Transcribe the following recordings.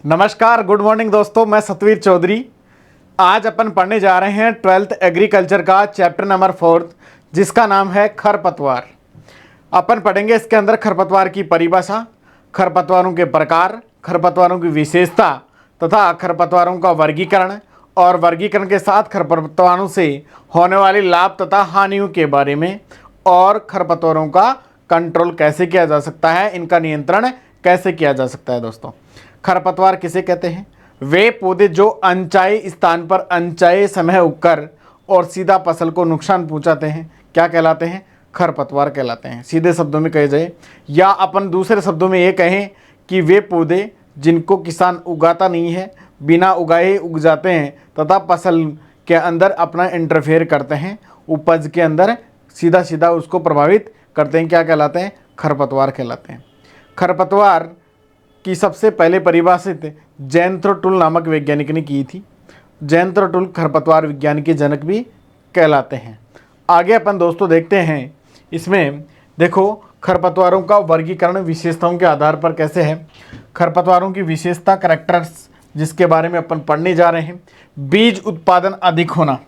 नमस्कार, good morning दोस्तों। मैं सतवीर चौधरी। आज अपन पढ़ने जा रहे हैं 12th एग्रीकल्चर का चैप्टर नंबर 4 जिसका नाम है खरपतवार। अपन पढ़ेंगे इसके अंदर खरपतवार की परिभाषा, खरपतवारों के प्रकार, खरपतवारों की विशेषता तथा खरपतवारों का वर्गीकरण और वर्गीकरण के साथ खरपतवारों से होने वाले लाभ तथा हानियों के बारे में, और खरपतवारों का कंट्रोल कैसे किया जा सकता है, इनका नियंत्रण कैसे किया जा सकता है। दोस्तों, खरपतवार किसे कहते हैं? वे पौधे जो अनचाहे स्थान पर अनचाहे समय उगकर और सीधा फसल को नुकसान पहुंचाते हैं क्या कहलाते हैं? खरपतवार कहलाते हैं। सीधे शब्दों में कहे जाए या अपन दूसरे शब्दों में ये कहें कि वे पौधे जिनको किसान उगाता नहीं है, बिना उगाए उग जाते हैं तथा फसल के अंदर अपना इंटरफेयर करते हैं, उपज के अंदर सीधा सीधा उसको प्रभावित करते हैं, क्या कहलाते हैं? खरपतवार कहलाते हैं। खरपतवार की सबसे पहले परिभाषित जैंथ्रोटुल नामक वैज्ञानिक ने की थी। जैंथ्रोटुल खरपतवार विज्ञान के जनक भी कहलाते हैं। आगे अपन दोस्तों देखते हैं, इसमें देखो खरपतवारों का वर्गीकरण विशेषताओं के आधार पर कैसे है। खरपतवारों की विशेषता, कैरेक्टर्स, जिसके बारे में अपन पढ़ने जा रहे हैं। बीज उत्पादन अधिक होना।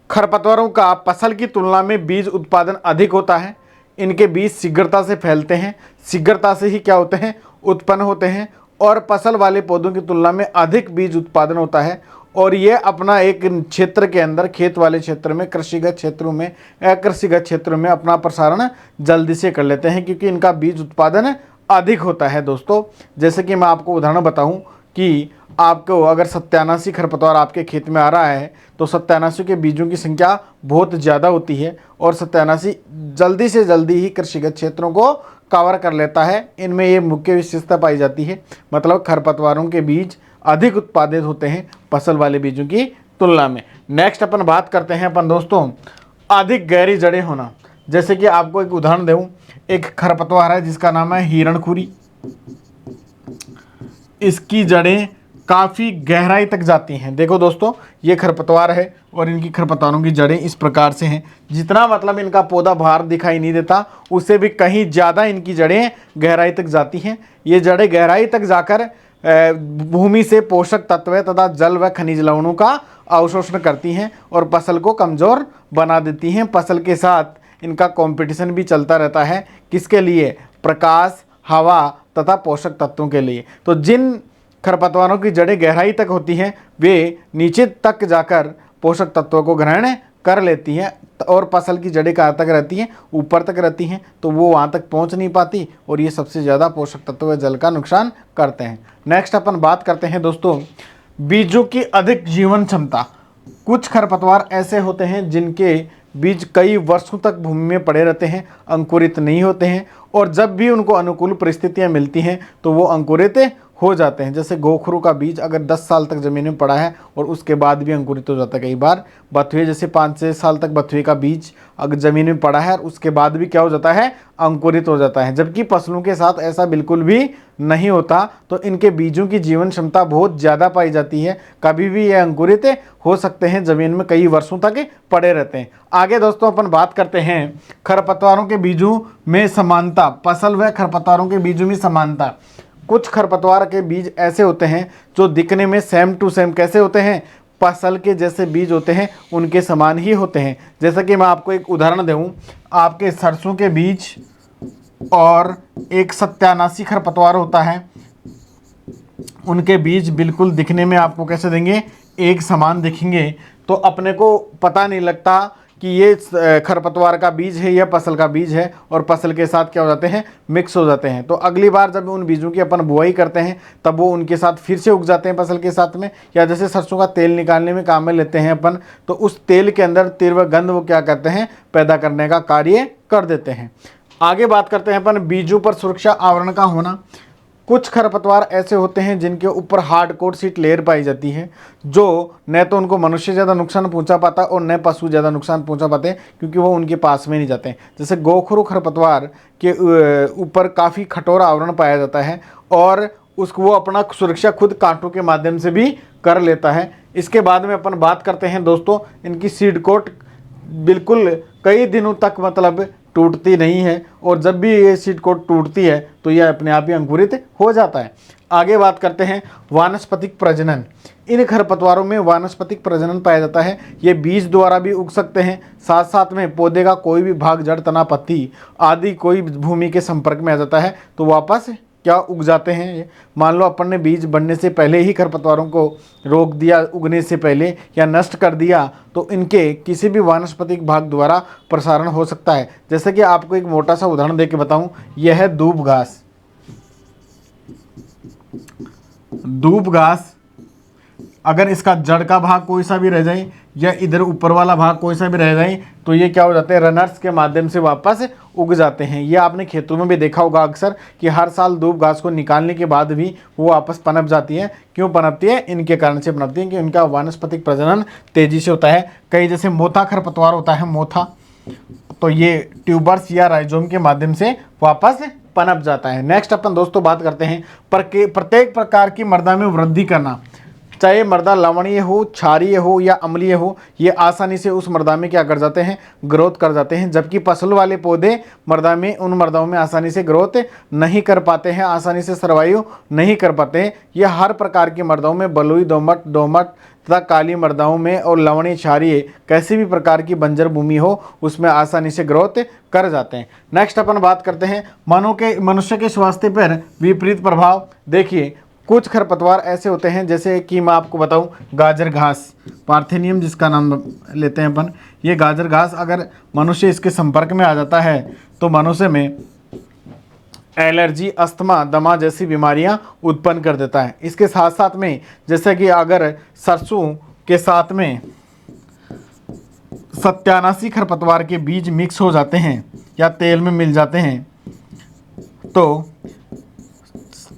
खरपतवारों का फसल की तुलना में बीज उत्पादन अधिक होता है। इनके बीज शीघ्रता से फैलते हैं, शीघ्रता से ही क्या होते हैं? उत्पन्न होते हैं, और फसल वाले पौधों की तुलना में अधिक बीज उत्पादन होता है। और ये अपना एक क्षेत्र के अंदर, खेत वाले क्षेत्र में, कृषिगत क्षेत्रों में, अकृषिगत क्षेत्रों में अपना प्रसारण जल्दी से कर लेते हैं क्योंकि इनका बीज उत्पादन अधिक होता है। दोस्तों, जैसे कि मैं आपको उदाहरण बताऊं कि आपको अगर 87 खरपतवार आपके खेत में आ रहा है तो 87 के बीजों की संख्या बहुत ज़्यादा होती है, और 87 जल्दी से जल्दी ही कृषिगत क्षेत्रों को कवर कर लेता है। इनमें ये मुख्य विशेषता पाई जाती है, मतलब खरपतवारों के बीज अधिक उत्पादित होते हैं फसल वाले बीजों की तुलना में। नेक्स्ट अपन बात करते हैं अपन दोस्तों, अधिक गहरी जड़ें होना। जैसे कि आपको एक उदाहरण दूँ, एक खरपतवार है जिसका नाम है हिरणखुरी। इसकी जड़ें काफ़ी गहराई तक जाती हैं। देखो दोस्तों, ये खरपतवार है और इनकी खरपतवारों की जड़ें इस प्रकार से हैं, जितना मतलब इनका पौधा बाहर दिखाई नहीं देता उससे भी कहीं ज़्यादा इनकी जड़ें गहराई तक जाती हैं। ये जड़ें गहराई तक जाकर भूमि से पोषक तत्व तथा जल व खनिज लवणों का अवशोषण करती हैं और फसल को कमज़ोर बना देती हैं। फसल के साथ इनका कंपटीशन भी चलता रहता है। किसके लिए? प्रकाश, हवा तथा पोषक तत्वों के लिए। तो जिन खरपतवारों की जड़ें गहराई तक होती हैं वे नीचे तक जाकर पोषक तत्वों को ग्रहण कर लेती हैं, और फसल की जड़ें कहाँ तक रहती हैं? ऊपर तक रहती हैं, तो वो वहाँ तक पहुँच नहीं पाती और ये सबसे ज़्यादा पोषक तत्व व जल का नुकसान करते हैं। नेक्स्ट अपन बात करते हैं दोस्तों, बीजों की अधिक जीवन क्षमता। कुछ खरपतवार ऐसे होते हैं जिनके बीज कई वर्षों तक भूमि में पड़े रहते हैं, अंकुरित नहीं होते हैं, और जब भी उनको अनुकूल परिस्थितियां मिलती हैं तो वो अंकुरित हो जाते हैं। जैसे गोखरू का बीज अगर 10 साल तक ज़मीन में पड़ा है और उसके बाद भी अंकुरित हो जाता है। कई बार बथुए, जैसे 5-6 साल तक बथुए का बीज अगर ज़मीन में पड़ा है और उसके बाद भी क्या हो जाता है? अंकुरित हो जाता है। जबकि फसलों के साथ ऐसा बिल्कुल भी नहीं होता, तो इनके बीजों की जीवन क्षमता बहुत ज़्यादा पाई जाती है। कभी भी ये अंकुरित हो सकते हैं, ज़मीन में कई वर्षों तक पड़े रहते हैं। आगे दोस्तों अपन बात करते हैं खरपतवारों के बीजों में समानता। फसल व खरपतवारों के बीजों में समानता। कुछ खरपतवार के बीज ऐसे होते हैं जो दिखने में सेम टू सेम कैसे होते हैं? फसल के जैसे बीज होते हैं, उनके समान ही होते हैं। जैसा कि मैं आपको एक उदाहरण दूँ, आपके सरसों के बीज और एक 87 खरपतवार होता है, उनके बीज बिल्कुल दिखने में आपको कैसे देंगे? एक समान दिखेंगे। तो अपने को पता नहीं लगता कि ये खरपतवार का बीज है या फसल का बीज है, और फसल के साथ क्या हो जाते हैं? मिक्स हो जाते हैं। तो अगली बार जब उन बीजों की अपन बुआई करते हैं तब वो उनके साथ फिर से उग जाते हैं फसल के साथ में। या जैसे सरसों का तेल निकालने में काम में लेते हैं अपन, तो उस तेल के अंदर तीव्र गंध वो क्या करते हैं? पैदा करने का कार्य कर देते हैं। आगे बात करते हैं अपन बीजों पर सुरक्षा आवरण का होना। कुछ खरपतवार ऐसे होते हैं जिनके ऊपर हार्ड कोट शीट लेयर पाई जाती है, जो न तो उनको मनुष्य ज़्यादा नुकसान पहुंचा पाता और न पशु ज़्यादा नुकसान पहुंचा पाते, क्योंकि वो उनके पास में नहीं जाते हैं। जैसे गोखरू खरपतवार के ऊपर काफ़ी कठोर आवरण पाया जाता है और उसको वो अपना सुरक्षा खुद कांटों के माध्यम से भी कर लेता है। इसके बाद में अपन बात करते हैं दोस्तों, इनकी सीड कोट बिल्कुल कई दिनों तक मतलब टूटती नहीं है, और जब भी ये सीड कोट टूटती है तो यह अपने आप ही अंकुरित हो जाता है। आगे बात करते हैं वानस्पतिक प्रजनन। इन खरपतवारों में वानस्पतिक प्रजनन पाया जाता है। ये बीज द्वारा भी उग सकते हैं, साथ साथ में पौधे का कोई भी भाग, जड़, तना, पत्ती आदि कोई भूमि के संपर्क में आ जाता है तो वापस क्या उग जाते हैं। ये मान लो अपन ने बीज बनने से पहले ही खरपतवारों को रोक दिया, उगने से पहले, या नष्ट कर दिया, तो इनके किसी भी वानस्पतिक भाग द्वारा प्रसारण हो सकता है। जैसे कि आपको एक मोटा सा उदाहरण देके बताऊं, यह है दूब घास। दूब घास अगर इसका जड़ का भाग कोई सा भी रह जाए या इधर ऊपर वाला भाग कोई सा भी रह जाए तो ये क्या हो जाते हैं, रनर्स के माध्यम से वापस उग जाते हैं। ये आपने खेतों में भी देखा होगा अक्सर कि हर साल दूब घास को निकालने के बाद भी वो वापस पनप जाती है। क्यों पनपती है? इनके कारण से पनपती है कि इनका वानस्पतिक प्रजनन तेजी से होता है। कई जैसे मोथा खरपतवार होता है, मोथा, तो ये ट्यूबर्स या राइजोम के माध्यम से वापस पनप जाता है। नेक्स्ट अपन दोस्तों बात करते हैं प्रत्येक प्रकार की मृदा में वृद्धि करना। चाहे मृदा लवणीय हो, क्षारीय हो या अम्लीय हो, ये आसानी से उस मृदा में क्या कर जाते हैं, ग्रोथ कर जाते हैं। जबकि पसलू वाले पौधे मृदा में, उन मृदाओं में आसानी से ग्रोथ नहीं कर पाते हैं, आसानी से सर्वाइव नहीं कर पाते हैं। ये हर प्रकार की मृदाओं में, बलुई, दोमट तथा काली मृदाओं में और लवणीय, क्षारीय, कैसी भी प्रकार की बंजर भूमि हो उसमें आसानी से ग्रोथ कर जाते हैं। नेक्स्ट अपन बात करते हैं मनुष्य के स्वास्थ्य पर विपरीत प्रभाव। देखिए, कुछ खरपतवार ऐसे होते हैं, जैसे कि मैं आपको बताऊं, गाजर घास, पार्थेनियम जिसका नाम लेते हैं अपन, ये गाजर घास अगर मनुष्य इसके संपर्क में आ जाता है तो मनुष्य में एलर्जी, अस्थमा, दमा जैसी बीमारियां उत्पन्न कर देता है। इसके साथ साथ में जैसे कि अगर सरसों के साथ में सत्यानाशी खरपतवार के बीज मिक्स हो जाते हैं या तेल में मिल जाते हैं तो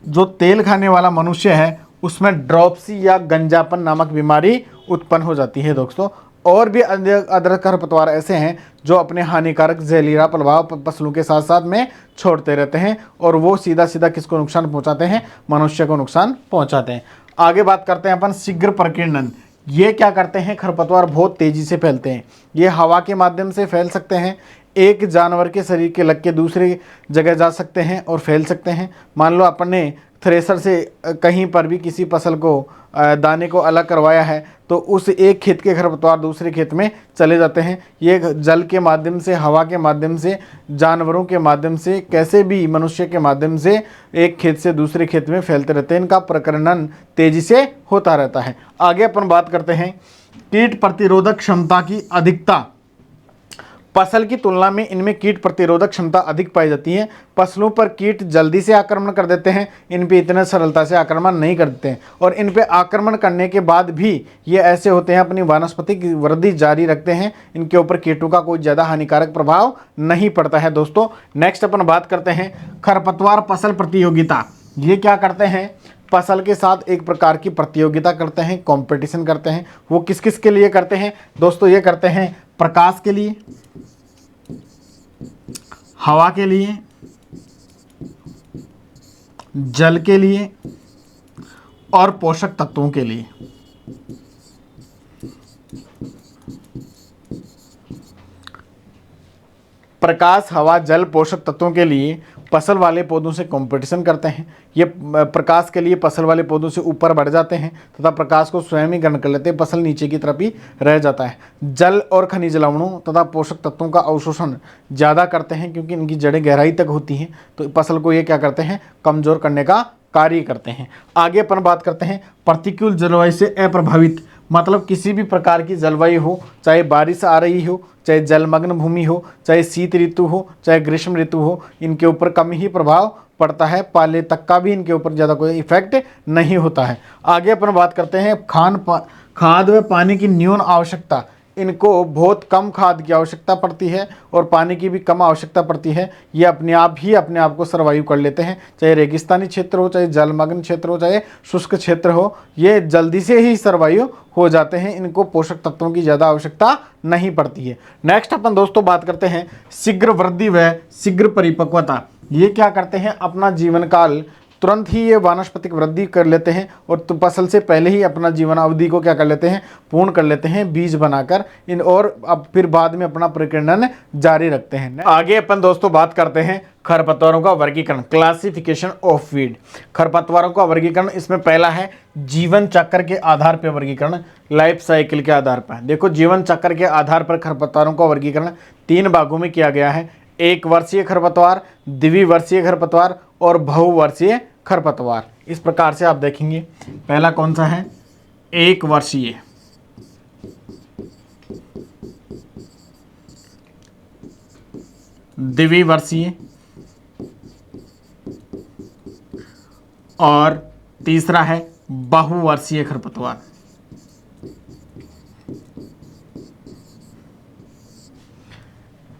जो तेल खाने वाला मनुष्य है उसमें ड्रॉप्सी या गंजापन नामक बीमारी उत्पन्न हो जाती है दोस्तों। और भी अदर खरपतवार ऐसे हैं जो अपने हानिकारक जहरीला प्रभाव फसलों के साथ साथ में छोड़ते रहते हैं और वो सीधा सीधा किसको नुकसान पहुंचाते हैं, मनुष्य को नुकसान पहुंचाते हैं। आगे बात करते हैं अपन शीघ्र प्रकीर्णन। ये क्या करते हैं, खरपतवार बहुत तेजी से फैलते हैं। ये हवा के माध्यम से फैल सकते हैं, एक जानवर के शरीर के लग के दूसरी जगह जा सकते हैं और फैल सकते हैं। मान लो अपन ने थ्रेसर से कहीं पर भी किसी फसल को, दाने को अलग करवाया है तो उस एक खेत के खरपतवार दूसरे खेत में चले जाते हैं। ये जल के माध्यम से, हवा के माध्यम से, जानवरों के माध्यम से, कैसे भी मनुष्य के माध्यम से एक खेत से दूसरे खेत में फैलते रहते हैं। इनका प्रकीर्णन तेजी से होता रहता है। आगे अपन बात करते हैं कीट प्रतिरोधक क्षमता की अधिकता। फसल की तुलना में इनमें कीट प्रतिरोधक क्षमता अधिक पाई जाती है। फसलों पर कीट जल्दी से आक्रमण कर देते हैं, इन पे इतने सरलता से आक्रमण नहीं करते हैं। और इन पे आक्रमण करने के बाद भी ये ऐसे होते हैं, अपनी वानस्पतिक वृद्धि जारी रखते हैं। इनके ऊपर कीटों का कोई ज़्यादा हानिकारक प्रभाव नहीं पड़ता है दोस्तों। नेक्स्ट अपन बात करते हैं खरपतवार फसल प्रतियोगिता। ये क्या करते हैं, फसल के साथ एक प्रकार की प्रतियोगिता करते हैं, कंपटीशन करते हैं। वो किस किस के लिए करते हैं दोस्तों? ये करते हैं प्रकाश के लिए, हवा के लिए, जल के लिए और पोषक तत्वों के लिए। प्रकाश, हवा, जल, पोषक तत्वों के लिए फसल वाले पौधों से कंपटीशन करते हैं। ये प्रकाश के लिए फसल वाले पौधों से ऊपर बढ़ जाते हैं तथा प्रकाश को स्वयं ही ग्रहण कर लेते हैं, फसल नीचे की तरफ ही रह जाता है। जल और खनिज लवणों तथा पोषक तत्वों का अवशोषण ज़्यादा करते हैं क्योंकि इनकी जड़ें गहराई तक होती हैं, तो फसल को ये क्या करते हैं, कमज़ोर करने का कार्य करते हैं। आगे अपन बात करते हैं प्रतिकूल जलवायु से अप्रभावित। मतलब किसी भी प्रकार की जलवायु हो, चाहे बारिश आ रही हो, चाहे जलमग्न भूमि हो, चाहे शीत ऋतु हो, चाहे ग्रीष्म ऋतु हो, इनके ऊपर कम ही प्रभाव पड़ता है। पाले तक का भी इनके ऊपर ज़्यादा कोई इफेक्ट नहीं होता है। आगे अपन बात करते हैं खाद व पानी की न्यून आवश्यकता। इनको बहुत कम खाद की आवश्यकता पड़ती है और पानी की भी कम आवश्यकता पड़ती है। ये अपने आप को सर्वाइव कर लेते हैं, चाहे रेगिस्तानी क्षेत्र हो, चाहे जलमग्न क्षेत्र हो, चाहे शुष्क क्षेत्र हो, ये जल्दी से ही सर्वाइव हो जाते हैं। इनको पोषक तत्वों की ज़्यादा आवश्यकता नहीं पड़ती है। नेक्स्ट अपन दोस्तों बात करते हैं शीघ्र वृद्धि व शीघ्र परिपक्वता। ये क्या करते हैं, अपना जीवन काल तुरंत ही ये वानस्पतिक वृद्धि कर लेते हैं और फसल से पहले ही अपना जीवन अवधि को क्या कर लेते हैं, पूर्ण कर लेते हैं बीज बनाकर इन, और अब फिर बाद में अपना प्रकीर्णन जारी रखते हैं। आगे अपन दोस्तों बात करते हैं खरपतवारों का वर्गीकरण, क्लासिफिकेशन ऑफ वीड। खरपतवारों का वर्गीकरण, इसमें पहला है जीवन चक्र के आधार पर वर्गीकरण, लाइफ साइकिल के आधार पर। देखो जीवन चक्र के आधार पर खरपतवारों का वर्गीकरण 3 भागों में किया गया है, 1 वर्षीय खरपतवार, द्विवर्षीय खरपतवार और बहुवर्षीय खरपतवार। इस प्रकार से आप देखेंगे, पहला कौन सा है, 1 वर्षीय, द्विवर्षीय और तीसरा है बहुवर्षीय खरपतवार।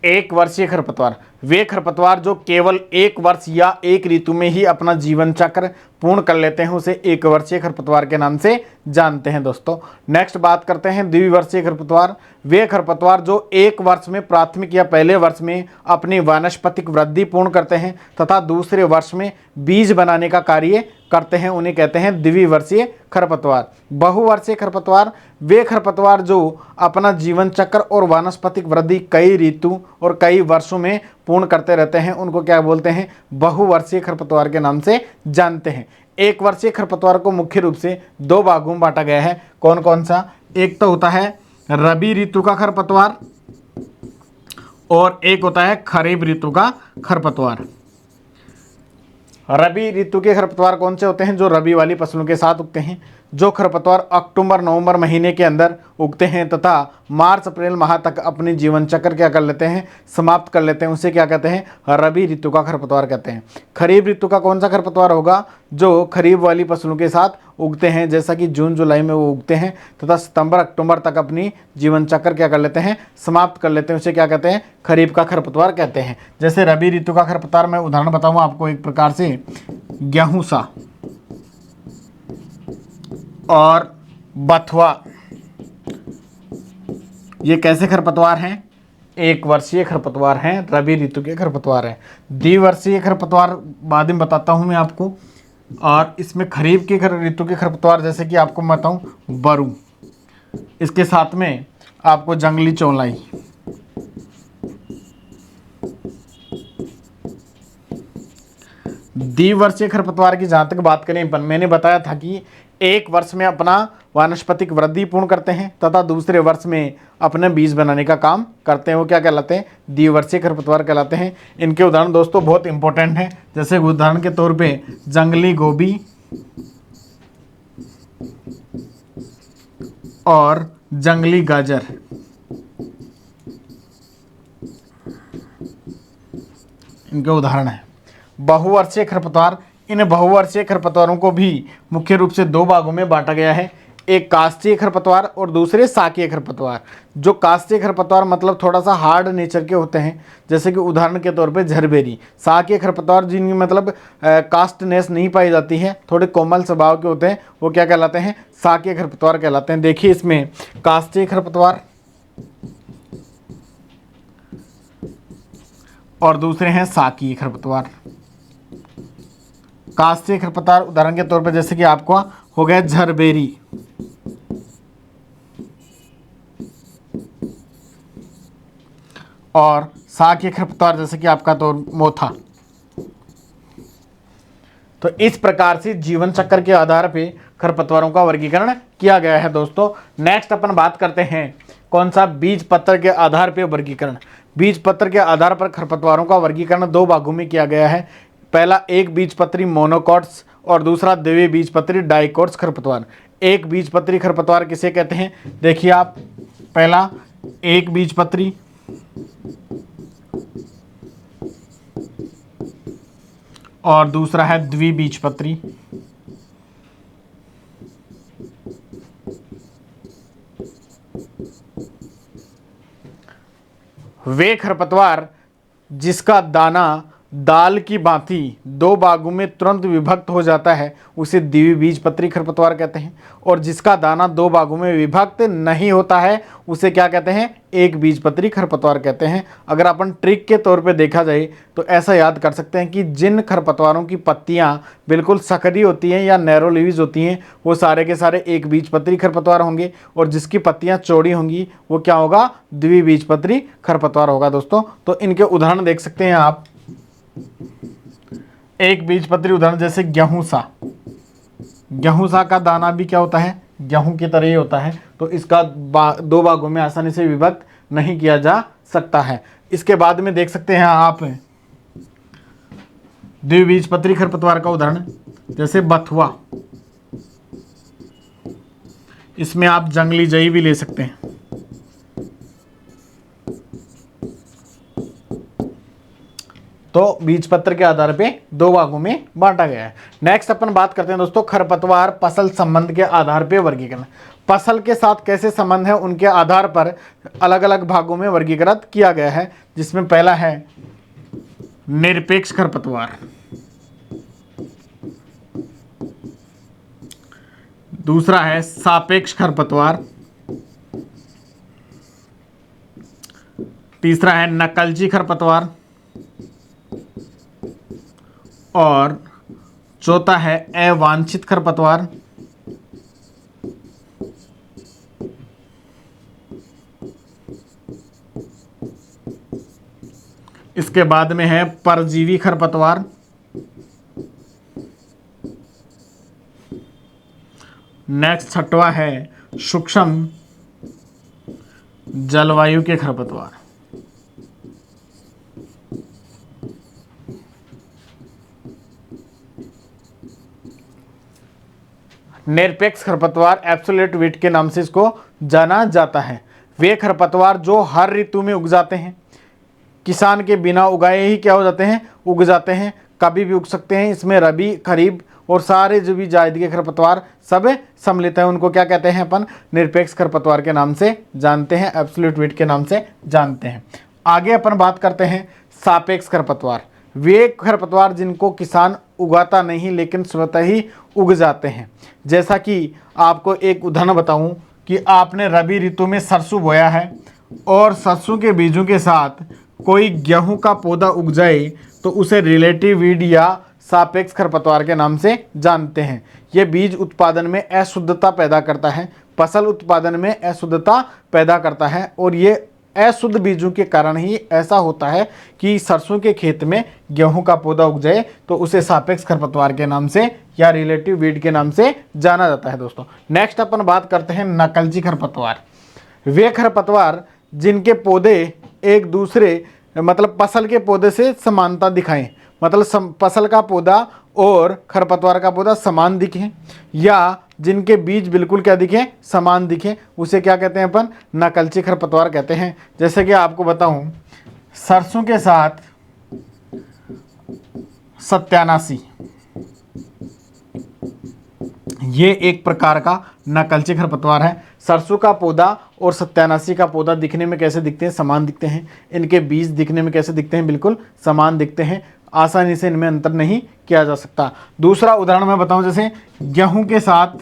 एक वर्षीय खरपतवार वे खरपतवार जो केवल 1 वर्ष या 1 ऋतु में ही अपना जीवन चक्र पूर्ण कर लेते हैं, उसे 1 वर्षीय खरपतवार के नाम से जानते हैं दोस्तों। नेक्स्ट बात करते हैं द्विवर्षीय खरपतवार। वे खरपतवार जो 1 वर्ष में प्राथमिक या पहले वर्ष में अपनी वानस्पतिक वृद्धि पूर्ण करते हैं तथा दूसरे वर्ष में बीज बनाने का कार्य करते हैं, उन्हें कहते हैं द्विवर्षीय खरपतवार। बहुवर्षीय खरपतवार वे खरपतवार जो अपना जीवन चक्र और वानस्पतिक वृद्धि कई ऋतु और कई वर्षों में पूर्ण करते रहते हैं, उनको क्या बोलते हैं, बहुवर्षीय खरपतवार के नाम से जानते हैं। 1 वर्षीय खरपतवार को मुख्य रूप से 2 भागों में बांटा गया है। कौन कौन सा, एक तो होता है रबी ऋतु का खरपतवार और एक होता है खरीफ ऋतु का खरपतवार। रबी ऋतु के खरपतवार कौन से होते हैं, जो रबी वाली फसलों के साथ उगते हैं, जो खरपतवार अक्टूबर नवंबर महीने के अंदर उगते हैं तथा मार्च अप्रैल माह तक अपनी जीवन चक्र क्या कर लेते हैं, समाप्त कर लेते हैं, उसे क्या कहते हैं, रबी ऋतु का खरपतवार कहते हैं। खरीफ ऋतु का कौन सा खरपतवार होगा, जो खरीफ वाली फसलों के साथ उगते हैं, जैसा कि जून जुलाई में वो उगते हैं तथा सितंबर अक्टूबर तक अपनी जीवन चक्र क्या कर लेते हैं, समाप्त कर लेते हैं, उसे क्या कहते हैं, खरीफ का खरपतवार कहते हैं। जैसे रबी ऋतु का खरपतवार मैं उदाहरण बताऊँ आपको, एक प्रकार से गेहूँ सा और बथुआ, ये कैसे खरपतवार हैं, 1 वर्षीय खरपतवार हैं, रबी ऋतु के खरपतवार हैं। द्विवर्षीय खरपतवार बाद में बताता हूं मैं आपको। और इसमें खरीफ के ऋतु के खरपतवार जैसे कि आपको मैं बताऊं, बरू, इसके साथ में आपको जंगली चौलाई, द्विवर्षीय खरपतवार की जहाँ तक बात करें, मैंने बताया था कि 1 वर्ष में अपना वानस्पतिक वृद्धि पूर्ण करते हैं तथा दूसरे वर्ष में अपने बीज बनाने का काम करते हैं, वो क्या कहलाते हैं, द्विवर्षीय खरपतवार कहलाते हैं। इनके उदाहरण दोस्तों बहुत इंपॉर्टेंट हैं, जैसे उदाहरण के तौर पे जंगली गोभी और जंगली गाजर। इनके उदाहरण हैं। बहुवर्षीय खरपतवार, इन बहुवर्षीय खरपतवारों को भी मुख्य रूप से 2 भागों में बांटा गया है, एक काष्ठीय खरपतवार और दूसरे शाकीय खरपतवार। जो काष्ठीय खरपतवार मतलब थोड़ा सा हार्ड नेचर के होते हैं, जैसे कि उदाहरण के तौर पे झरबेरी। शाकीय खरपतवार जिनकी मतलब कास्टनेस नहीं पाई जाती है, थोड़े कोमल स्वभाव के होते हैं, वो क्या कहलाते हैं, शाकीय खरपतवार कहलाते हैं। देखिए इसमें काष्ठीय खरपतवार और दूसरे हैं शाकीय खरपतवार। काष्ठीय खरपतवार उदाहरण के तौर पर जैसे कि आपको हो गया झरबेरी और शाकीय खरपतवार जैसे कि आपका तो मोथा। तो इस प्रकार से जीवन चक्र के आधार पे खरपतवारों का वर्गीकरण किया गया है दोस्तों। नेक्स्ट अपन बात करते हैं कौन सा, बीज पत्र के आधार पे वर्गीकरण। बीज पत्र के आधार पर खरपतवारों का वर्गीकरण 2 भागों में किया गया है। पहला एक बीजपत्री मोनोकॉट्स और दूसरा द्विबीजपत्री डाइकोट्स खरपतवार। एक बीजपत्री खरपतवार किसे कहते हैं, देखिए आप, पहला एक बीजपत्री और दूसरा है द्विबीजपत्री। वे खरपतवार जिसका दाना दाल की भांति दो भागों में तुरंत विभक्त हो जाता है उसे द्विबीजपत्री खरपतवार कहते हैं। और जिसका दाना दो भागों में विभक्त नहीं होता है उसे क्या कहते हैं, एक बीजपत्री खरपतवार कहते हैं। अगर अपन ट्रिक के तौर पे देखा जाए तो ऐसा याद कर सकते हैं कि जिन खरपतवारों की पत्तियां बिल्कुल सकरी होती हैं या नैरो लीव्स होती हैं वो सारे के सारे एक बीजपत्री खरपतवार होंगे, और जिसकी पत्तियां चौड़ी होंगी वो क्या होगा, द्विबीजपत्री खरपतवार होगा दोस्तों। तो इनके उदाहरण देख सकते हैं आप। एक बीजपत्री उदाहरण जैसे गेहूं सा, गेहूं सा का दाना भी क्या होता है, गेहूं की तरह ही होता है। तो इसका दो भागों में आसानी से विभक्त नहीं किया जा सकता है। इसके बाद में देख सकते हैं आप द्विबीजपत्री खरपतवार का उदाहरण जैसे बथुआ, इसमें आप जंगली जई भी ले सकते हैं। तो बीजपत्र के आधार पे दो भागों में बांटा गया है। नेक्स्ट अपन बात करते हैं दोस्तों खरपतवार फसल संबंध के आधार पे वर्गीकरण। फसल के साथ कैसे संबंध है उनके आधार पर अलग अलग भागों में वर्गीकृत किया गया है, जिसमें पहला है निरपेक्ष खरपतवार, दूसरा है सापेक्ष खरपतवार, तीसरा है नकलची खरपतवार, और चौथा है अवांछित खरपतवार। इसके बाद में है परजीवी खरपतवार, नेक्स्ट छठवा है सूक्ष्म जलवायु के खरपतवार। निरपेक्ष खरपतवार एब्सोल्यूट वीट के नाम से इसको जाना जाता है। वे खरपतवार जो हर ऋतु में उग जाते हैं, किसान के बिना उगाए ही क्या हो जाते हैं, उग जाते हैं, कभी भी उग सकते हैं। इसमें रबी, खरीफ और सारे जो भी जायद के खरपतवार सब सम्मिलित हैं। उनको क्या कहते हैं अपन, निरपेक्ष खरपतवार के नाम से जानते हैं, एब्सोल्यूट वीट के नाम से जानते हैं। आगे अपन बात करते हैं सापेक्ष खरपतवार। वे खरपतवार जिनको किसान उगाता नहीं लेकिन स्वतः ही उग जाते हैं। जैसा कि आपको एक उदाहरण बताऊं कि आपने रबी ऋतु में सरसों बोया है और सरसों के बीजों के साथ कोई गेहूं का पौधा उग जाए तो उसे रिलेटिव वीड या सापेक्ष खरपतवार के नाम से जानते हैं। यह बीज उत्पादन में अशुद्धता पैदा करता है, फसल उत्पादन में अशुद्धता पैदा करता है, और ये अशुद्ध बीजों के कारण ही ऐसा होता है कि सरसों के खेत में गेहूं का पौधा उग जाए तो उसे सापेक्ष खरपतवार के नाम से या रिलेटिव वीड के नाम से जाना जाता है दोस्तों। नेक्स्ट अपन बात करते हैं नकलची खरपतवार। वे खरपतवार जिनके पौधे एक दूसरे मतलब फसल के पौधे से समानता दिखाएं, मतलब फसल का पौधा और खरपतवार का पौधा समान दिखे, या जिनके बीज बिल्कुल क्या दिखे, समान दिखे, उसे क्या कहते हैं अपन, नकलची खरपतवार कहते हैं। जैसे कि आपको बताऊं, सरसों के साथ सत्यानाशी, ये एक प्रकार का नकलची खरपतवार है। सरसों का पौधा और सत्यानाशी का पौधा दिखने में कैसे दिखते हैं, समान दिखते हैं। इनके बीज दिखने में कैसे दिखते हैं, बिल्कुल समान दिखते हैं। आसानी से इनमें अंतर नहीं किया जा सकता। दूसरा उदाहरण मैं बताऊं, जैसे गेहूं के साथ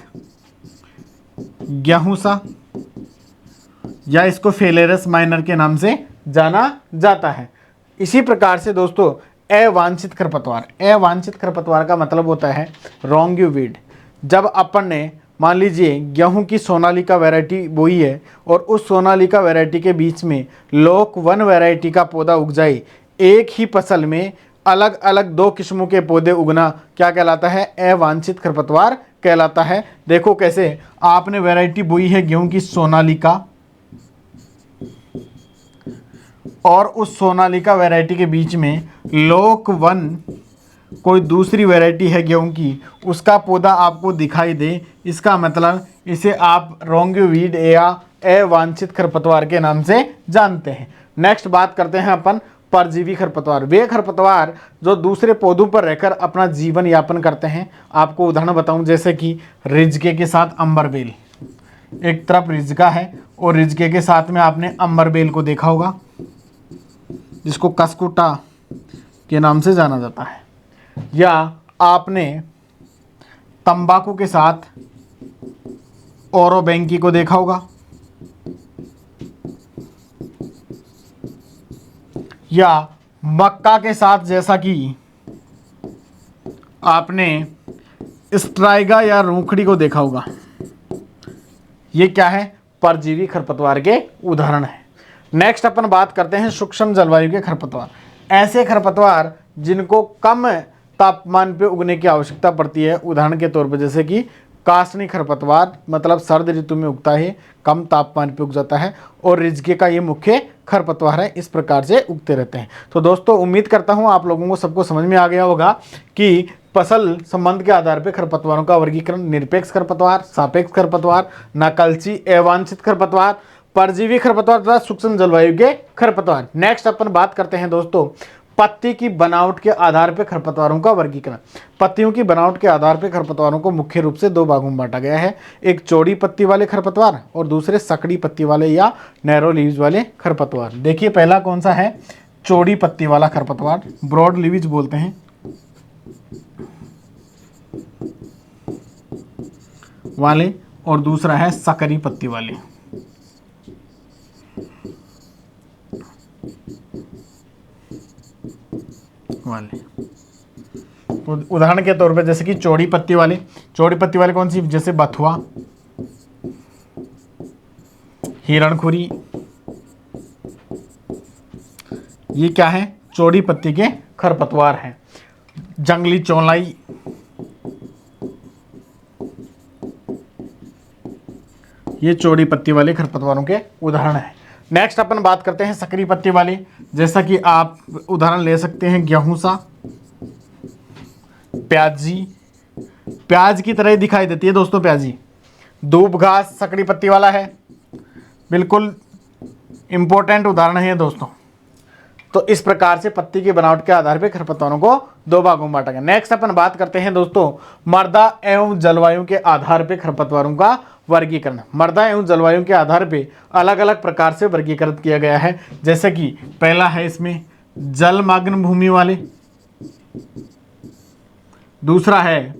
गेहूं सा, या इसको फेलेरस माइनर के नाम से जाना जाता है। इसी प्रकार से दोस्तों अवांछित खरपतवार, अवांछित खरपतवार का मतलब होता है रॉन्ग वीड। जब अपन ने मान लीजिए गेहूं की सोनालिका वैरायटी बोई है और उस सोनालिका वैरायटी के बीच में लोक वन वैरायटी का पौधा उग जाए, एक ही फसल में अलग अलग दो किस्मों के पौधे उगना क्या कहलाता है, अवांछित खरपतवार कहलाता है। देखो कैसे, आपने वैरायटी बोई है गेहूं की सोनालिका, और उस सोनालिका वैरायटी के बीच में लोक वन कोई दूसरी वैरायटी है गेहूं की, उसका पौधा आपको दिखाई दे, इसका मतलब इसे आप रॉन्ग वीड या अवांछित खरपतवार के नाम से जानते हैं। नेक्स्ट बात करते हैं अपन परजीवी खरपतवार। वे खरपतवार जो दूसरे पौधों पर रहकर अपना जीवन यापन करते हैं। आपको उदाहरण बताऊं, जैसे कि रिजके के साथ अंबरबेल, एक तरफ रिजका है और रिजके के साथ में आपने अंबरबेल को देखा होगा, जिसको कसकुटा के नाम से जाना जाता है। या आपने तंबाकू के साथ ओरोबेंकी को देखा होगा, या मक्का के साथ जैसा कि आपने स्ट्राइगा या रूखड़ी को देखा होगा। ये क्या है? परजीवी खरपतवार के उदाहरण है। नेक्स्ट अपन बात करते हैं सूक्ष्म जलवायु के खरपतवार। ऐसे खरपतवार जिनको कम तापमान पे उगने की आवश्यकता पड़ती है, उदाहरण के तौर पर जैसे कि कासनी खरपतवार, मतलब सर्द ऋतु में उगता है, कम तापमान पे उग जाता है, और रिजके का ये मुख्य खरपतवार है। इस प्रकार से उगते रहते हैं। तो दोस्तों उम्मीद करता हूँ आप लोगों को सबको समझ में आ गया होगा कि फसल संबंध के आधार पर खरपतवारों का वर्गीकरण निरपेक्ष खरपतवार, सापेक्ष खरपतवार, नकलची, अवांछित खरपतवार, परजीवी खरपतवार तथा सूक्ष्म जलवायु के खरपतवार। नेक्स्ट अपन बात करते हैं दोस्तों पत्ती की बनावट के आधार पर खरपतवारों का वर्गीकरण। पत्तियों की बनावट के आधार पर खरपतवारों को मुख्य रूप से दो भागों में बांटा गया है। एक चौड़ी पत्ती वाले खरपतवार और दूसरे सकड़ी पत्ती वाले या नैरो लीव्स वाले खरपतवार। देखिए पहला कौन सा है? चौड़ी पत्ती वाला खरपतवार, ब्रॉड लीव्स बोलते हैं वाले, और दूसरा है सकरी पत्ती वाले। तो उदाहरण के तौर पे जैसे कि चौड़ी पत्ती वाले कौन सी? जैसे बथुआ, हिरणखुरी, ये क्या है? चौड़ी पत्ती के खरपतवार हैं। जंगली चौलाई, ये चौड़ी पत्ती वाले खरपतवारों के उदाहरण हैं। नेक्स्ट अपन बात करते हैं सकरी पत्ती वाले। जैसा कि आप उदाहरण ले सकते हैं गेहूं सा, प्याजी, प्याज की तरह ही दिखाई देती है दोस्तों प्याजी। दूब घास सकड़ी पत्ती वाला है, बिल्कुल इंपॉर्टेंट उदाहरण है ये दोस्तों। तो इस प्रकार से पत्ती की बनावट के आधार पर खरपतवारों को दो भागों में बांटा गया। नेक्स्ट अपन बात करते हैं दोस्तों मृदा एवं जलवायु के आधार पर खरपतवारों का वर्गीकरण। मृदा एवं जलवायु के आधार पे अलग अलग प्रकार से वर्गीकृत किया गया है। जैसे कि पहला है इसमें जलमग्न भूमि वाले, दूसरा है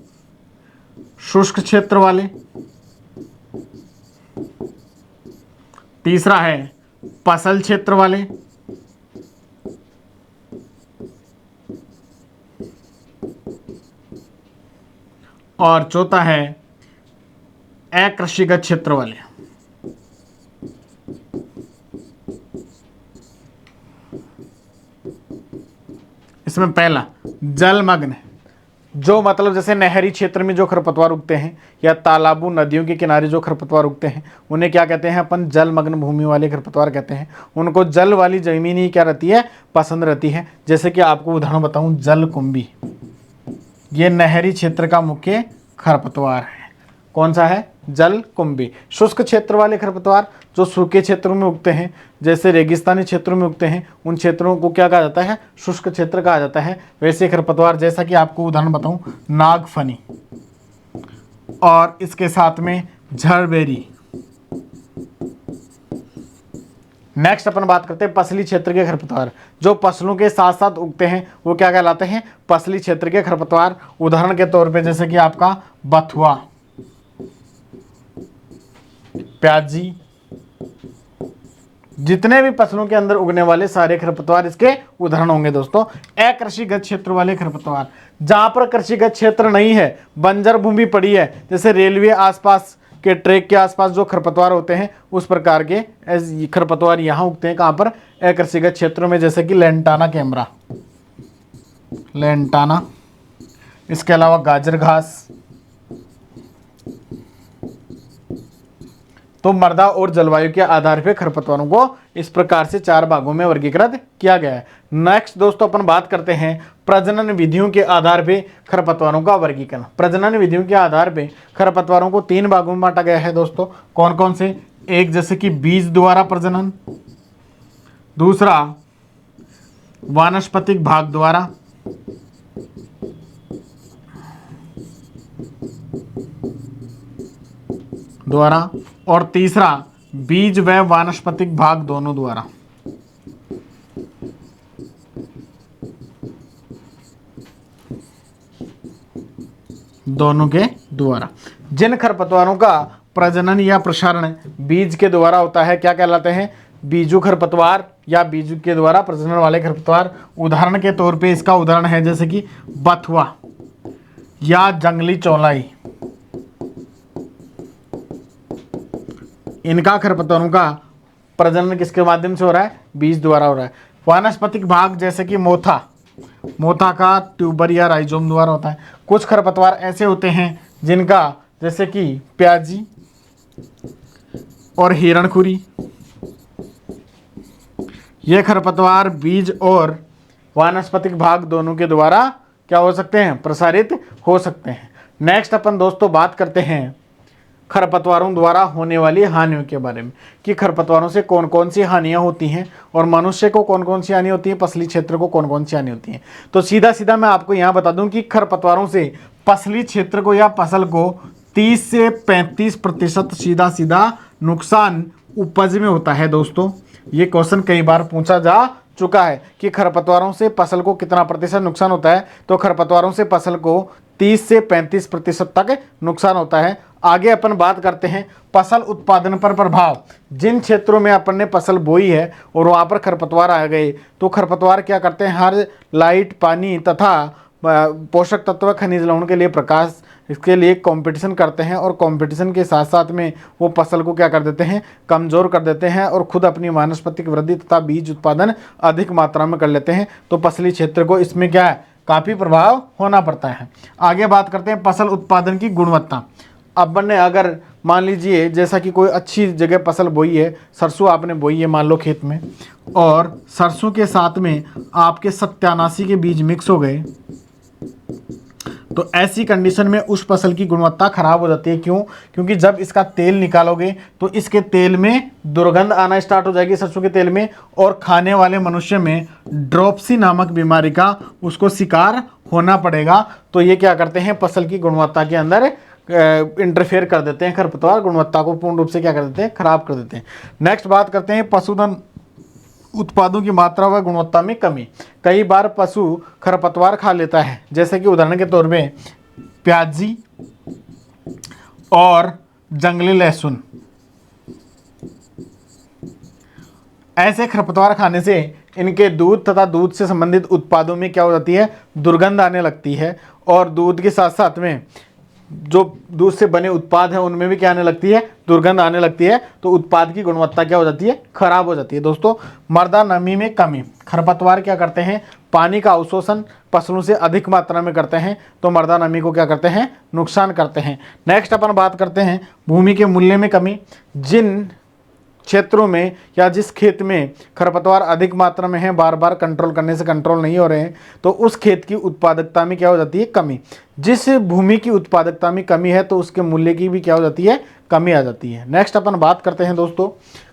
शुष्क क्षेत्र वाले, तीसरा है पसल क्षेत्र वाले, और चौथा है अकृषिगत क्षेत्र वाले। इसमें पहला जलमग्न, जो मतलब जैसे नहरी क्षेत्र में जो खरपतवार उगते हैं या तालाबों नदियों के किनारे जो खरपतवार उगते हैं उन्हें क्या कहते हैं? अपन जलमग्न भूमि वाले खरपतवार कहते हैं। उनको जल वाली जमीन ही क्या रहती है? पसंद रहती है। जैसे कि आपको उदाहरण बताऊं, जलकुंभी, ये नहरी क्षेत्र का मुख्य खरपतवार है। कौन सा है? जलकुंभी। शुष्क क्षेत्र वाले खरपतवार जो सूखे क्षेत्रों में उगते हैं, जैसे रेगिस्तानी क्षेत्रों में उगते हैं, उन क्षेत्रों को क्या कहा जाता है? शुष्क क्षेत्र कहा जाता है। वैसे खरपतवार जैसा कि आपको उदाहरण बताऊं, नागफनी, और इसके साथ में झड़बेरी। नेक्स्ट अपन बात करते हैं पसली क्षेत्र के खरपतवार। जो फसलों के साथ साथ उगते हैं वो क्या कहलाते हैं? पसली क्षेत्र के खरपतवार। उदाहरण के तौर पे जैसे कि आपका बथुआ, प्याजी, जितने भी फसलों के अंदर उगने वाले सारे खरपतवार इसके उदाहरण होंगे दोस्तों। अकृषिगत क्षेत्र वाले खरपतवार, जहां पर कृषिगत क्षेत्र नहीं है, बंजर भूमि पड़ी है, जैसे रेलवे आसपास के ट्रैक के आसपास जो खरपतवार होते हैं उस प्रकार के खरपतवार यहाँ उगते हैं। कहाँ पर? अकृषिगत क्षेत्रों में, जैसे कि लेंटाना कैमरा, लेंटाना, इसके अलावा गाजर घास। तो मृदा और जलवायु के आधार पर खरपतवारों को इस प्रकार से चार भागों में वर्गीकृत किया गया है। नेक्स्ट दोस्तों अपन बात करते हैं प्रजनन विधियों के आधार पर खरपतवारों का वर्गीकरण। प्रजनन विधियों के आधार पर खरपतवारों को तीन भागों में बांटा गया है दोस्तों। कौन कौन से? एक जैसे कि बीज द्वारा प्रजनन, दूसरा वानस्पतिक भाग द्वारा, और तीसरा बीज व वानस्पतिक भाग दोनों द्वारा। दोनों के द्वारा। जिन खरपतवारों का प्रजनन या प्रसारण बीज के द्वारा होता है क्या कहलाते हैं? बीजू खरपतवार या बीजू के द्वारा प्रजनन वाले खरपतवार। उदाहरण के तौर पे इसका उदाहरण है जैसे कि बथुआ या जंगली चौलाई। इनका खरपतवारों का प्रजनन किसके माध्यम से हो रहा है? बीज द्वारा हो रहा है। वानस्पतिक भाग जैसे कि मोथा, मोथा का ट्यूबर या राइजोम द्वारा होता है। कुछ खरपतवार ऐसे होते हैं जिनका जैसे कि प्याजी और हिरणखुरी, ये खरपतवार बीज और वानस्पतिक भाग दोनों के द्वारा क्या हो सकते हैं? प्रसारित हो सकते हैं। नेक्स्ट अपन दोस्तों बात करते हैं खरपतवारों द्वारा होने वाली हानियों के बारे में कि खरपतवारों से कौन कौन सी हानियां होती हैं और मनुष्य को कौन कौन सी हानि होती है, फसली क्षेत्र को कौन कौन सी हानि होती है। तो सीधा सीधा मैं आपको यहां बता दूं कि खरपतवारों से फसली क्षेत्र को या फसल को 30 से 35% सीधा सीधा नुकसान उपज में होता है। दोस्तों ये क्वेश्चन कई बार पूछा जा चुका है कि खरपतवारों से फसल को कितना प्रतिशत नुकसान होता है। तो खरपतवारों से फसल को 30 से 35% तक नुकसान होता है। आगे अपन बात करते हैं फसल उत्पादन पर प्रभाव। जिन क्षेत्रों में अपन ने फसल बोई है और वहाँ पर खरपतवार आ गए तो खरपतवार क्या करते हैं? हर लाइट, पानी तथा पोषक तत्व, खनिज लवण के लिए प्रकाश, इसके लिए कंपटीशन करते हैं और कंपटीशन के साथ साथ में वो फसल को क्या कर देते हैं? कमज़ोर कर देते हैं और खुद अपनी वानस्पतिक वृद्धि तथा बीज उत्पादन अधिक मात्रा में कर लेते हैं। तो फसली क्षेत्र को इसमें क्या है? काफ़ी प्रभाव होना पड़ता है। आगे बात करते हैं फसल उत्पादन की गुणवत्ता। अब ने अगर मान लीजिए जैसा कि कोई अच्छी जगह फसल बोई है, सरसों आपने बोई है मान लो खेत में, और सरसों के साथ में आपके 87 के बीज मिक्स हो गए, तो ऐसी कंडीशन में उस फसल की गुणवत्ता खराब हो जाती है। क्यों? क्योंकि जब इसका तेल निकालोगे तो इसके तेल में दुर्गंध आना स्टार्ट हो जाएगी सरसों के तेल में, और खाने वाले मनुष्य में ड्रोप्सी नामक बीमारी का उसको शिकार होना पड़ेगा। तो ये क्या करते हैं? फसल की गुणवत्ता के अंदर इंटरफेयर कर देते हैं। खरपतवार गुणवत्ता को पूर्ण रूप से क्या कर देते हैं? खराब कर देते हैं। नेक्स्ट बात करते हैं पशुधन उत्पादों की मात्रा व गुणवत्ता में कमी। कई बार पशु खरपतवार खा लेता है, जैसे कि उदाहरण के तौर पे प्याजी और जंगली लहसुन। ऐसे खरपतवार खाने से इनके दूध तथा दूध से संबंधित उत्पादों में क्या हो जाती है? दुर्गंध आने लगती है, और दूध के साथ साथ में जो दूध से बने उत्पाद हैं उनमें भी क्या आने लगती है? दुर्गंध आने लगती है। तो उत्पाद की गुणवत्ता क्या हो जाती है? खराब हो जाती है। दोस्तों मृदा नमी में कमी। खरपतवार क्या करते हैं? पानी का अवशोषण फसलों से अधिक मात्रा में करते हैं, तो मृदा नमी को क्या करते हैं? नुकसान करते हैं। नेक्स्ट अपन बात करते हैं भूमि के मूल्य में कमी। जिन क्षेत्रों में या जिस खेत में खरपतवार अधिक मात्रा में है, बार बार कंट्रोल करने से कंट्रोल नहीं हो रहे हैं, तो उस खेत की उत्पादकता में क्या हो जाती है? कमी। जिस भूमि की उत्पादकता में कमी है तो उसके मूल्य की भी क्या हो जाती है? कमी आ जाती है। नेक्स्ट अपन बात करते हैं दोस्तों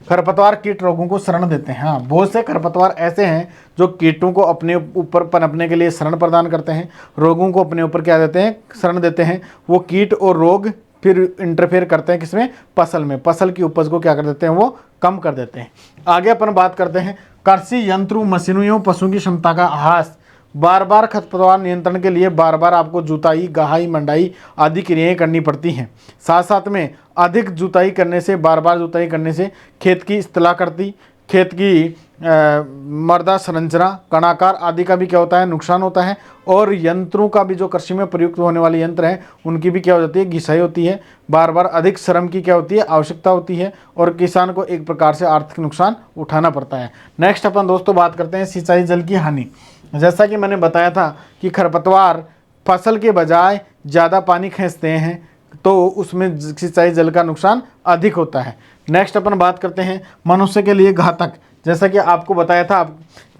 खरपतवार कीट रोगों को शरण देते हैं। हाँ, बहुत से खरपतवार ऐसे हैं जो कीटों को अपने ऊपर पनपने के लिए शरण प्रदान करते हैं, रोगों को अपने ऊपर क्या देते हैं? शरण देते हैं। वो कीट और रोग फिर इंटरफेयर करते हैं किसमें? फसल में। फसल की उपज को क्या कर देते हैं? वो कम कर देते हैं। आगे अपन बात करते हैं कृषि यंत्रों, मशीनों एवं पशुओं की क्षमता का ह्रास। बार बार खरपतवार नियंत्रण के लिए बार बार आपको जुताई, गहाई, मंडाई आदि क्रियाएं करनी पड़ती हैं। साथ साथ में अधिक जुताई करने से, बार बार जुताई करने से खेत की स्थलाकृति, खेत की मृदा संरचना, कणाकार आदि का भी क्या होता है? नुकसान होता है। और यंत्रों का भी, जो कृषि में प्रयुक्त होने वाले यंत्र हैं उनकी भी क्या हो जाती है? घिसाई होती है। बार बार अधिक श्रम की क्या होती है? आवश्यकता होती है, और किसान को एक प्रकार से आर्थिक नुकसान उठाना पड़ता है। नेक्स्ट अपन दोस्तों बात करते हैं सिंचाई जल की हानि। जैसा कि मैंने बताया था कि खरपतवार फसल के बजाय ज़्यादा पानी खींचते हैं, तो उसमें सिंचाई जल का नुकसान अधिक होता है। नेक्स्ट अपन बात करते हैं मनुष्य के लिए घातक। जैसा कि आपको बताया था,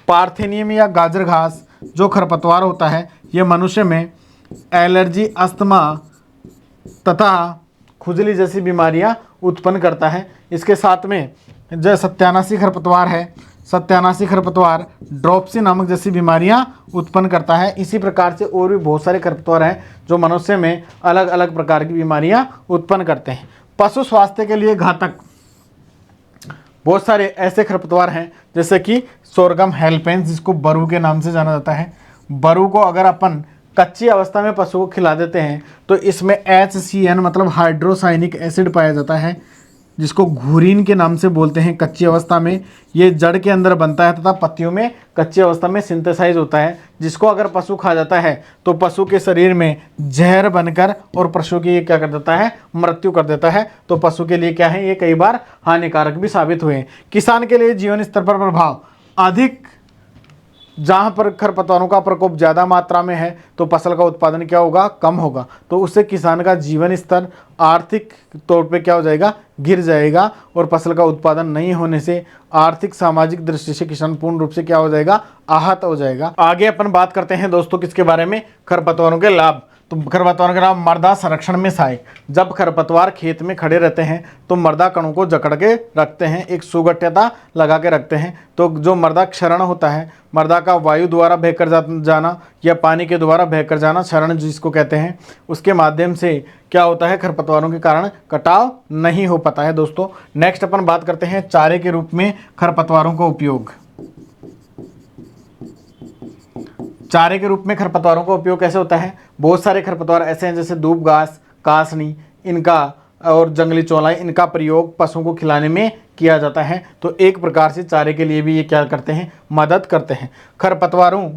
पार्थेनियम या गाजर घास जो खरपतवार होता है, ये मनुष्य में एलर्जी, अस्थमा तथा खुजली जैसी बीमारियां उत्पन्न करता है। इसके साथ में जो सत्यानाशी खरपतवार है, सत्यानाशी खरपतवार ड्रोप्सी नामक जैसी बीमारियां उत्पन्न करता है। इसी प्रकार से और भी बहुत सारे खरपतवार हैं जो मनुष्य में अलग अलग प्रकार की बीमारियां उत्पन्न करते हैं। पशु स्वास्थ्य के लिए घातक बहुत सारे ऐसे खरपतवार हैं, जैसे कि सोरगम हेल्पेंस, जिसको बरू के नाम से जाना जाता है। बरू को अगर अपन कच्ची अवस्था में पशु को खिला देते हैं तो इसमें HCN मतलब हाइड्रोसाइनिक एसिड पाया जाता है, जिसको घुरीन के नाम से बोलते हैं। कच्ची अवस्था में ये जड़ के अंदर बनता है तथा पत्तियों में कच्ची अवस्था में सिंथेसाइज होता है, जिसको अगर पशु खा जाता है तो पशु के शरीर में जहर बनकर और पशु की ये क्या कर देता है, मृत्यु कर देता है। तो पशु के लिए क्या है, ये कई बार हानिकारक भी साबित हुए हैं। किसान के लिए जीवन स्तर पर प्रभाव अधिक, जहाँ पर खरपतवारों का प्रकोप ज़्यादा मात्रा में है तो फसल का उत्पादन क्या होगा, कम होगा। तो उससे किसान का जीवन स्तर आर्थिक तौर पे क्या हो जाएगा, गिर जाएगा और फसल का उत्पादन नहीं होने से आर्थिक सामाजिक दृष्टि से किसान पूर्ण रूप से क्या हो जाएगा, आहत हो जाएगा। आगे अपन बात करते हैं दोस्तों किसके बारे में, खरपतवारों के लाभ। तो खरपतवारों के नाम, मृदा संरक्षण में सहायक। जब खरपतवार खेत में खड़े रहते हैं तो मृदा कणों को जकड़ के रखते हैं, एक सुगठ्यता लगा के रखते हैं। तो जो मृदा क्षरण होता है, मृदा का वायु द्वारा बहकर जाना या पानी के द्वारा बहकर जाना, क्षरण जिसको कहते हैं, उसके माध्यम से क्या होता है, खरपतवारों के कारण कटाव नहीं हो पाता है दोस्तों। नेक्स्ट अपन बात करते हैं चारे के रूप में खरपतवारों का उपयोग। चारे के रूप में खरपतवारों का उपयोग कैसे होता है, बहुत सारे खरपतवार ऐसे हैं जैसे दूब घास, कासनी, इनका और जंगली चौलाई, इनका प्रयोग पशुओं को खिलाने में किया जाता है। तो एक प्रकार से चारे के लिए भी ये क्या करते हैं, मदद करते हैं। खरपतवारों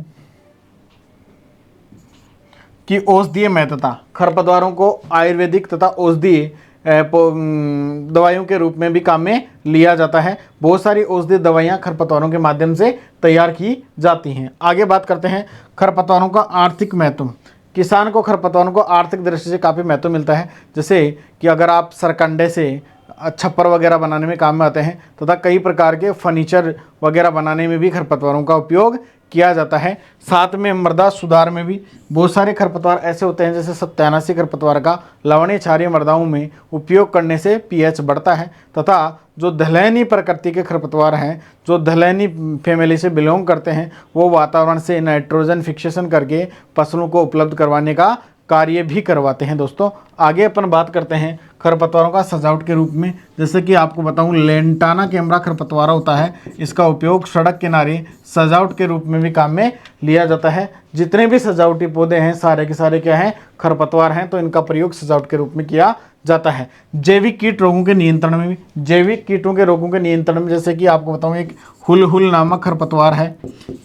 की औषधीय महत्ता, खरपतवारों को आयुर्वेदिक तथा औषधीय दवाइयों के रूप में भी काम में लिया जाता है। बहुत सारी औषधीय दवाइयाँ खरपतवारों के माध्यम से तैयार की जाती हैं। आगे बात करते हैं खरपतवारों का आर्थिक महत्व। किसान को खरपतवारों को आर्थिक दृष्टि से काफ़ी महत्व मिलता है, जैसे कि अगर आप सरकंडे से छप्पर वगैरह बनाने में काम में आते हैं तथा कई प्रकार के फर्नीचर वगैरह बनाने में भी खरपतवारों का उपयोग किया जाता है। साथ में मृदा सुधार में भी बहुत सारे खरपतवार ऐसे होते हैं, जैसे 87 खरपतवार का लवणीय क्षारीय मृदाओं में उपयोग करने से pH बढ़ता है। तथा जो दलहनी प्रकृति के खरपतवार हैं, जो दलहनी फैमिली से बिलोंग करते हैं, वो वातावरण से नाइट्रोजन फिक्सेशन करके फसलों को उपलब्ध करवाने का कार्य भी करवाते हैं दोस्तों। आगे अपन बात करते हैं खरपतवारों का सजावट के रूप में। जैसे कि आपको बताऊं, लेंटाना कैमरा खरपतवार होता है, इसका उपयोग सड़क किनारे सजावट के रूप में भी काम में लिया जाता है। जितने भी सजावटी पौधे हैं सारे के सारे क्या हैं, खरपतवार हैं, तो इनका प्रयोग सजावट के रूप में किया जाता है। जैविक कीट रोगों के नियंत्रण में भी, जैविक कीटों के रोगों के नियंत्रण में जैसे कि आपको बताऊं, एक हुल नामक खरपतवार है।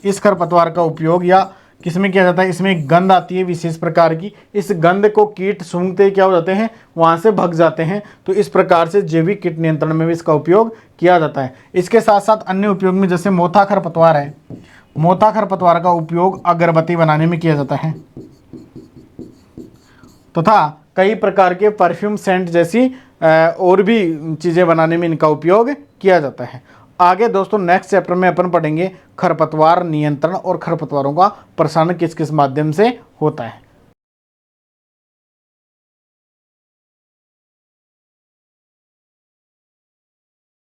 इस खरपतवार का उपयोग या किसमें किया जाता है, इसमें एक गंध आती है विशेष प्रकार की, इस गंध को कीट सूंघते क्या हो जाते हैं, वहाँ से भग जाते हैं। तो इस प्रकार से जैविक कीट नियंत्रण में भी इसका उपयोग किया जाता है। इसके साथ साथ अन्य उपयोग में जैसे मोथा खरपतवार है, मोथा खरपतवार का उपयोग अगरबत्ती बनाने में किया जाता है तथा कई प्रकार के परफ्यूम सेंट जैसी और भी चीज़ें बनाने में इनका उपयोग किया जाता है। आगे दोस्तों नेक्स्ट चैप्टर में अपन पढ़ेंगे खरपतवार नियंत्रण और खरपतवारों का प्रसारण किस किस माध्यम से होता है।